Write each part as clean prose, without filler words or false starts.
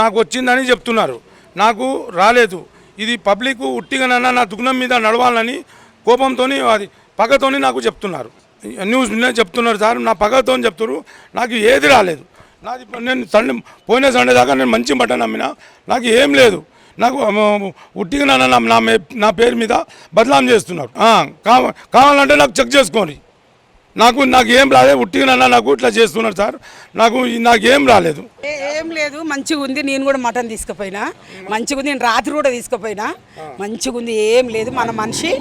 నాకు వచ్చిందని చెప్తున్నారు, నాకు రాలేదు. ఇది పబ్లిక్ ఉట్టిగానన్నా నా దుగ్నం మీద నడవాలని కోపంతో అది పగతోని నాకు చెప్తున్నారు. న్యూస్ చెప్తున్నారు సార్, నా పగతో చెప్తున్నారు. నాకు ఏది రాలేదు. నాది నేను పోయిన సండే దాకా నేను మంచి మటన్ అమ్మినా, నాకు ఏం లేదు. నాకు ఉట్టిగా నా పేరు మీద బదలాం చేస్తున్నారు. కావాలంటే నాకు చెక్ చేసుకోండి. నాకు ఏం రాలేదు, ఉట్టిగా నాకు ఇట్లా చేస్తున్నారు సార్. నాకు ఏం రాలేదు. ఏం లేదు, మంచిగా ఉంది. నేను కూడా మటన్ తీసుకుపోయినా మంచిగా ఉంది. నేను రాత్రి కూడా తీసుకుపోయినా మంచిగా ఉంది. ఏం లేదు, మన మనిషి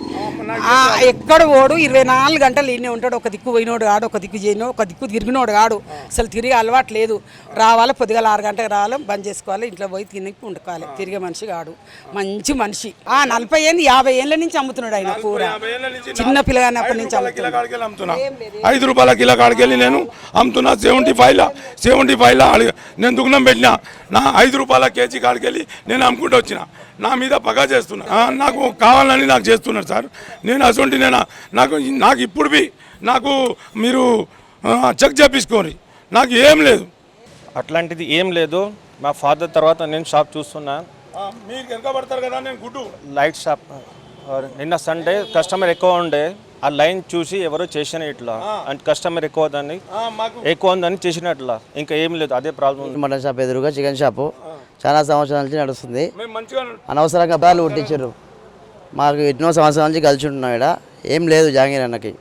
ఎక్కడ ఓడు 24 గంటలు ఇన్నే ఉంటాడు. ఒక దిక్కు పోయినోడు కాడు, ఒక దిక్కు చేయనోడు, ఒక దిక్కు తిరిగినోడు కాడు. అసలు తిరిగే అలవాటు లేదు. రావాలి, పొద్దుగాల 6 గంటలకు రావాలి, బంద్ చేసుకోవాలి, ఇంట్లో పోయి తిని వండుకోవాలి. తిరిగే మనిషి కాడు, మంచి మనిషి. 40 ఏళ్ళు 50 ఏళ్ళ నుంచి అమ్ముతున్నాడు ఆయన కూర. చిన్న పిల్లగానప్పటి నుంచి అమ్ముతున్నా. 5 రూపాయల కిలో కాడికెళ్ళి నేను అమ్ముతున్నా. 75లా నేను దుకాణం పెట్టినా. నా 5 రూపాయల కేజీ కాడికెళ్ళి నేను అమ్ముకుంటూ వచ్చిన. నా మీద పగా చేస్తున్నా. నాకు కావాలని నాకు చేస్తున్నారు సార్. నేను అసొంటి నాకు ఇప్పుడు నాకు మీరు చెక్ చేపించుకోండి. నాకు ఏం లేదు, అట్లాంటిది ఏం లేదు. మా ఫాదర్ తర్వాత నేను షాప్ చూస్తున్నా. మీరు ఎంత పడతారు కదా, నేను గుడ్డు లైట్ షాప్. నిన్న సండే కస్టమర్ ఎక్కువ ఉండే, ఆ లైన్ చూసి ఎవరో చేసిన ఇట్లా అంటే కస్టమర్ ఎక్కువ ఉందని చేసినట్లా. ఇంకా ఏం లేదు, అదే ప్రాబ్లం. మటన్ షాప్ ఎదురుగా చికెన్ షాపు చాలా సంవత్సరాల నుంచి నడుస్తుంది. అనవసరంగా బాలు కొట్టించారు. మాకు ఎన్నో సంవత్సరాల నుంచి కలిసి ఉంటున్నాం. ఇక్కడ ఏం లేదు జాంగీర్ అన్నకి.